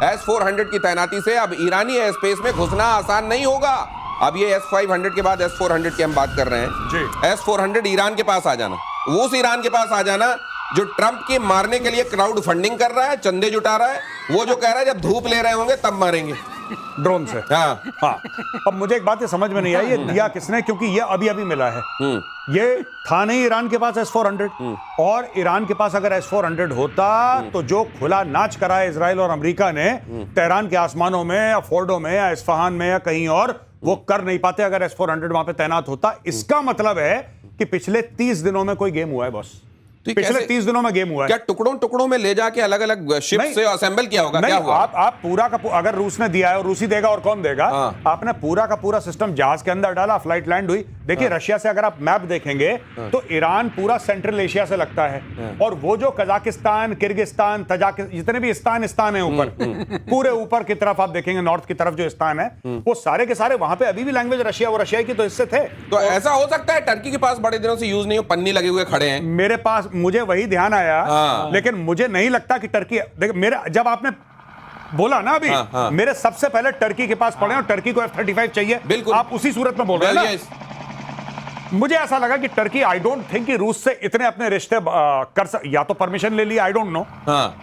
S-400 की तैनाती से अब ईरानी एयर स्पेस में घुसना आसान नहीं होगा। अब ये S-500 के बाद S-400 की हम बात कर रहे हैं जी। S-400 ईरान के पास आ जाना, वो उस ईरान के पास आ जाना जो ट्रंप के मारने के लिए क्राउड फंडिंग कर रहा है, चंदे जुटा रहा है, वो जो कह रहा है जब धूप ले रहे होंगे तब मारेंगे ड्रोन से। हाँ। हाँ, अब मुझे एक बात ये समझ में नहीं आई, ये दिया किसने, क्योंकि ये अभी अभी मिला है। ये था नहीं ईरान के पास S-400, और ईरान के पास अगर S-400 होता तो जो खुला नाच करा है इजराइल और अमेरिका ने तेहरान के आसमानों में या फोर्डो में या इस्फहान में या कहीं और, वो कर नहीं पाते अगर S-400 वहां पे तैनात होता। इसका मतलब है कि पिछले 30 दिनों में कोई गेम हुआ है बॉस, पिछले 30 दिनों में गेम हुआ है। क्या टुकड़ों टुकड़ों में ले जाके अलग अलग शिप से असेंबल किया होगा? क्या हुआ? आप पूरा का अगर रूस ने दिया है और रूसी देगा और कौन देगा? आपने पूरा का पूरा सिस्टम जहाज के अंदर डाला, फ्लाइट लैंड हुई। देखिए रशिया से अगर आप मैप देखेंगे तो ईरान पूरा सेंट्रल एशिया से लगता है, और वो जो कजाकिस्तान, किर्गिस्तान, तजाकिस्तान, जितने भी स्थान है ऊपर, पूरे ऊपर की तरफ आप देखेंगे, नॉर्थ की तरफ जो स्थान है, वो सारे के सारे वहां पे अभी भी लैंग्वेज रशिया, वो रशिया की तो हिस्से थे। तो ऐसा हो सकता है टर्की के पास बड़े दिनों से यूज नहीं हो, पन्नी लगे हुए खड़े हैं। मेरे पास, मुझे वही ध्यान आया, लेकिन मुझे नहीं लगता कि टर्की, देखिए मेरे, जब आपने बोला ना अभी, मेरे सबसे पहले टर्की के पास पड़े और टर्की को F-35 चाहिए, बिल्कुल आप उसी सूरत में बोल रहे हैं ना। मुझे ऐसा लगा कि टर्की, आई डोंट थिंक कि रूस से इतने अपने रिश्ते या तो परमिशन ले लिया, आई डोंट नो,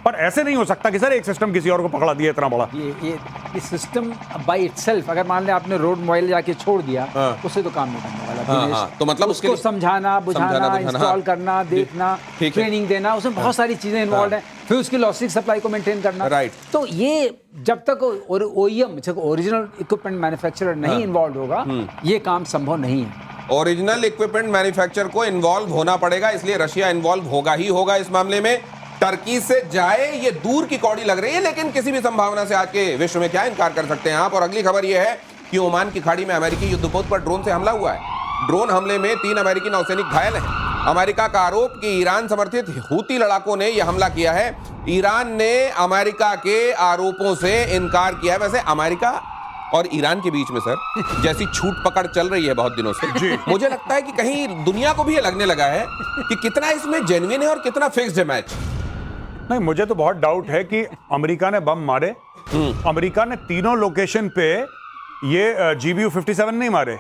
पर ऐसे नहीं हो सकता कि सर एक सिस्टम किसी और को पकड़ा दिया इतना बड़ा। ये सिस्टम बाय इटसेल्फ, अगर मान ले आपने रोड मोबाइल जाके छोड़ दिया, उससे तो काम नहीं करने वाला। तो मतलब उसको समझाना, बुझाना, इंस्टॉल करना, देखना, ट्रेनिंग देना, उसमें बहुत सारी चीजें इन्वॉल्व हैं, फिर उसकी लॉजिस्टिक सप्लाई को मेंटेन करना। राइट। तो ये जब तक OEM, ओरिजिनल इक्विपमेंट मैन्युफैक्चरर नहीं इन्वॉल्व होगा, ये काम संभव नहीं है। ओरिजिनल इक्विपमेंट मैन्युफैक्चरर को इन्वॉल्व होना पड़ेगा, इसलिए रशिया इन्वॉल्व होगा ही होगा इस मामले में। टर्की से जाए ये दूर की कौड़ी लग रही है, लेकिन किसी भी संभावना से आज के विश्व में क्या इनकार कर सकते हैं आप। और अगली खबर यह है कि ओमान की खाड़ी में अमेरिकी युद्धपोत पर ड्रोन से हमला हुआ है। ड्रोन हमले में 3 अमेरिकी नौसैनिक घायल हैं। अमेरिका का आरोप कि ईरान समर्थित हूती लड़ाकों ने यह हमला किया है। ईरान ने अमेरिका के आरोपों से इनकार किया है। वैसे अमेरिका और ईरान के बीच में सर जैसी छूट पकड़ चल रही है बहुत दिनों से, मुझे लगता है कि कहीं दुनिया को भी ये लगने लगा है कि कितना इसमें जेन्युइन है और कितना फिक्स्ड है मैच। नहीं, मुझे तो बहुत डाउट है कि अमेरिका ने बम मारे, अमेरिका ने तीनों लोकेशन पे ये GBU-57 नहीं मारे।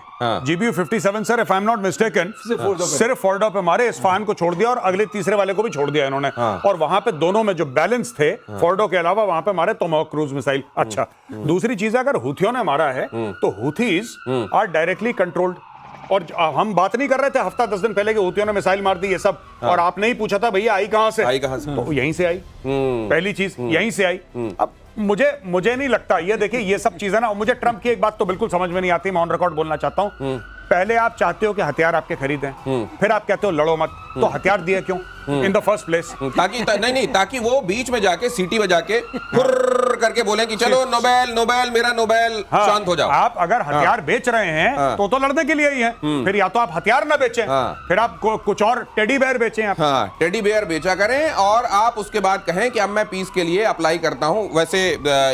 GBU-57 sir, if I am not mistaken, सिर्फ फोर्डो पे मारे, इस्फहान को छोड़ दिया और अगले तीसरे वाले को भी छोड़ दिया इन्होंने। और वहां पे दोनों में जो बैलेंस थे, फोर्डो के अलावा वहां पे मारे टोमाहोक क्रूज मिसाइल। अच्छा, दूसरी चीज, अगर हुथियों ने मारा है तो हुथीज आर डायरेक्टली कंट्रोल्ड, और हम बात नहीं कर रहे थे हफ्ता 10 दिन पहले कि हुथियों ने मिसाइल मार दी ये सब, और आपने ही पूछा था भैया आई कहां से, तो यहीं से आई, पहली चीज यहीं से आई। अब मुझे नहीं लगता, ये देखिए ये सब चीजें ना, मुझे ट्रंप की एक बात तो बिल्कुल समझ में नहीं आती, मैं ऑन रिकॉर्ड बोलना चाहता हूं। पहले आप चाहते हो कि हथियार आपके खरीदें, फिर आप कहते हो लड़ो मत, तो हथियार दिए क्यों इन द फर्स्ट प्लेस? ताकि वो बीच में जाके सीटी बजा के फुर्र करके बोले कि चलो नोबेल नोबेल मेरा नोबेल, शांत हो जाओ। आप अगर हथियार बेच रहे हैं तो लड़ने के लिए ही है, फिर या तो आप हथियार ना बेचें, फिर आप कुछ और टेडी बेयर बेचें। आप टेडी बेयर बेचा करें और आप उसके बाद कहें कि अब मैं पीस के लिए अप्लाई करता हूं। वैसे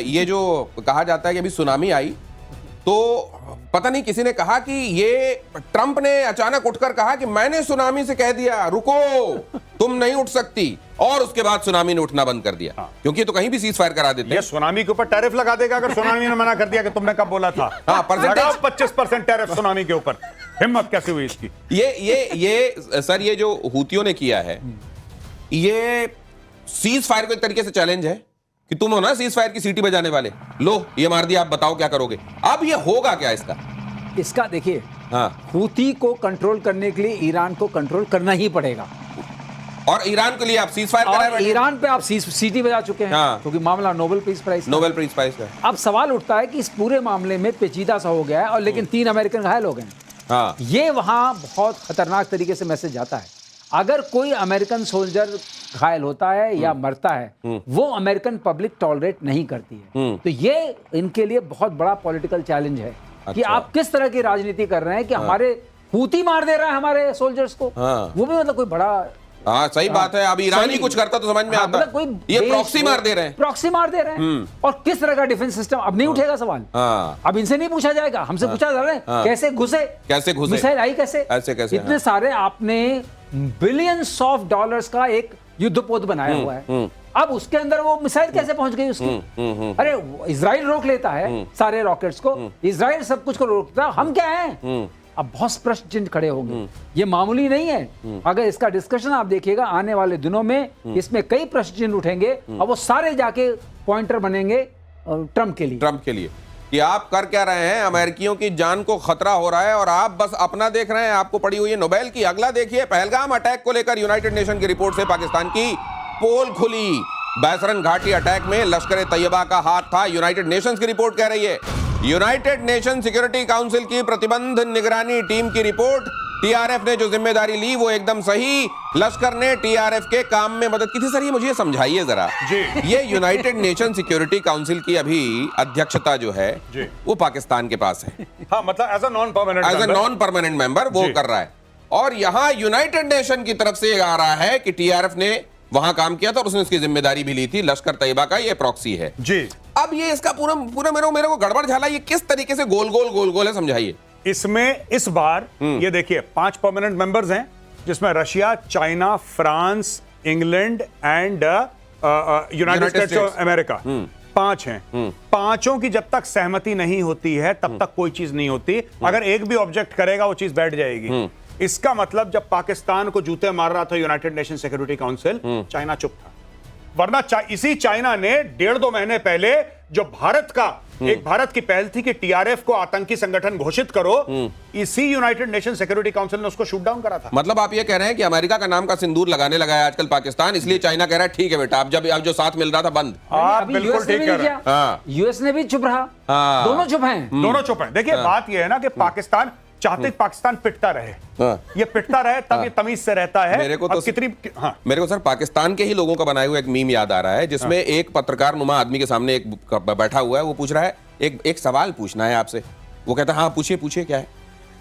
ये जो कहा जाता है कि अभी सुनामी आई, तो पता नहीं किसी ने कहा कि ये ट्रंप ने अचानक उठकर कहा कि मैंने सुनामी से कह दिया रुको तुम नहीं उठ सकती, और उसके बाद सुनामी ने उठना बंद कर दिया। क्योंकि तो कहीं भी सीज फायर करा देते हैं। ये सुनामी के ऊपर टैरिफ लगा देगा अगर सुनामी ने मना कर दिया कि तुमने कब बोला था। 25% टैरिफ सुनामी के ऊपर। हिम्मत कैसे हुई इसकी? ये सर, ये जो हूतियों ने किया है, ये सीज फायर को एक तरीके से चैलेंज है कि तुम हो ना सीज फायर की सीटी बजाने वाले, लो ये मार दिया, आप बताओ क्या करोगे। अब ये होगा क्या इसका देखिए, हूती को कंट्रोल करने के लिए ईरान को कंट्रोल करना ही पड़ेगा, और ईरान के लिए आप सीज फायर कराए बैठे। ईरान पे आप सीटी बजा चुके हैं, क्योंकि मामला नोबेल पीस प्राइज का। अब सवाल उठता है कि इस पूरे मामले में पेचीदा सा हो गया है, और लेकिन 3 अमेरिकन घायल हो गए। ये वहां बहुत खतरनाक तरीके से मैसेज जाता है। अगर कोई अमेरिकन सोल्जर घायल होता है या मरता है, वो अमेरिकन पब्लिक टॉलरेट नहीं करती है। तो ये इनके लिए बहुत बड़ा पॉलिटिकल चैलेंज है कि आप किस तरह की राजनीति कर रहे हैं कि हमारे हूती मार दे रहा है हमारे सोल्जर्स को, वो भी मतलब कोई बड़ा। सही बात है। अब ईरान ही कुछ करता तो समझ में आता। मतलब कोई ये प्रॉक्सी मार दे रहे हैं, और किस तरह का डिफेंस सिस्टम, अब नहीं उठेगा सवाल। अब इनसे नहीं पूछा जाएगा, हमसे पूछा जा रहा है कैसे घुसे, मिसाइल आई कैसे, इतने सारे आपने बिलियंस ऑफ डॉलर्स का एक युद्धपोत बनाया हुआ है। अब उसके अंदर वो मिसाइल कैसे पहुंच गई उसकी? अरे इजराइल रोक लेता है सारे रॉकेट्स को, इजराइल सब कुछ को रोकता है, हम क्या हैं? अब बहुत प्रश्न चिन्ह खड़े होंगे। ये मामूली नहीं है। अगर इसका डिस्कशन आप देखिएगा आने वाले दिनों में, इसमें कई प्रश्न चिन्ह उठेंगे और वो सारे जाके पॉइंटर बनेंगे ट्रंप के लिए कि आप कर क्या रहे हैं, अमेरिकियों की जान को खतरा हो रहा है और आप बस अपना देख रहे हैं, आपको पड़ी हुई है नोबेल की। अगला देखिए, पहलगाम अटैक को लेकर यूनाइटेड नेशन की रिपोर्ट से पाकिस्तान की पोल खुली। बैसरन घाटी अटैक में लश्कर तैयबा का हाथ था, यूनाइटेड नेशंस की रिपोर्ट कह रही है। यूनाइटेड नेशन सिक्योरिटी काउंसिल की प्रतिबंध निगरानी टीम की रिपोर्ट, टीआरएफ ने जो जिम्मेदारी ली वो एकदम सही, लश्कर ने टीआरएफ के काम में मदद की थी। सर ये मुझे समझाइए जरा जी। ये यूनाइटेड नेशन सिक्योरिटी काउंसिल की अभी अध्यक्षता जो है वो पाकिस्तान के पास है। हाँ, मतलब as a non permanent member वो कर रहा है, और यहां यूनाइटेड नेशन की तरफ से आ रहा है कि टीआरएफ ने वहां काम किया था और उसने उसकी जिम्मेदारी भी ली थी। लश्कर तैयबा का ये प्रॉक्सी है जी। अब ये इसका पूरा मेरे को गड़बड़ झाला, ये किस तरीके से गोल है, समझाइए। इसमें इस बार ये देखिए 5 परमानेंट मेंबर्स हैं, जिसमें Russia, China, France, England and United states of America 5 हैं। पांचों की जब तक सहमति नहीं होती है तब तक कोई चीज नहीं होती। अगर एक भी ऑब्जेक्ट करेगा वो चीज बैठ जाएगी। इसका मतलब जब पाकिस्तान को जूते मार रहा था United nation security council, China चुप था। वरना इसी चाइना ने 1.5-2 महीने पहले जो भारत की पहल थी कि टीआरएफ को आतंकी संगठन घोषित करो, इसी यूनाइटेड नेशन सिक्योरिटी काउंसिल ने उसको शूट डाउन करा था। मतलब आप ये कह रहे हैं कि अमेरिका का नाम का सिंदूर लगाने लगा है आजकल पाकिस्तान, इसलिए चाइना कह रहा है ठीक है बेटा, अब जो साथ मिल रहा था बंद। आप बिल्कुल ठीक कह रहे हैं। यूएस ने भी चुप रहा, दोनों चुप हैं। देखिए बात यह है ना कि पाकिस्तान चाहते पाकिस्तान पिटता रहे, ये पिटता रहे तब ये तमीज से रहता है। मेरे को सर पाकिस्तान के ही लोगों का बनाया हुआ एक मीम याद आ रहा है, जिसमें एक पत्रकार नुमा आदमी के सामने एक बैठा हुआ है, वो पूछ रहा है एक सवाल पूछना है आपसे। वो कहता है हाँ पूछिए क्या है।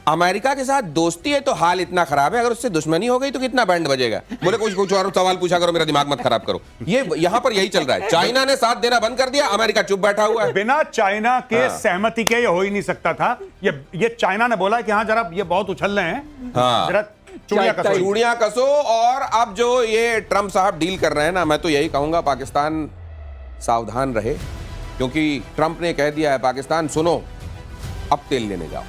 अमेरिका के साथ दोस्ती है तो हाल इतना खराब है, अगर उससे दुश्मनी हो गई तो कितना बैंड बजेगा। बोले कुछ और सवाल पूछा करो, मेरा दिमाग मत खराब करो। ये यहाँ पर यही चल रहा है। चाइना ने साथ देना बंद कर दिया, अमेरिका चुप बैठा हुआ है। बिना चाइना के सहमति के ये हो ही नहीं सकता था। ये चाइना ने बोला कि हाँ जरा ये बहुत उछल रहे हैं, जरा चूड़ियां कसो। और अब जो ये ट्रंप साहब डील कर रहे हैं ना, मैं तो यही कहूंगा पाकिस्तान सावधान रहे, क्योंकि ट्रंप ने कह दिया है पाकिस्तान सुनो अब तेल लेने जाओ।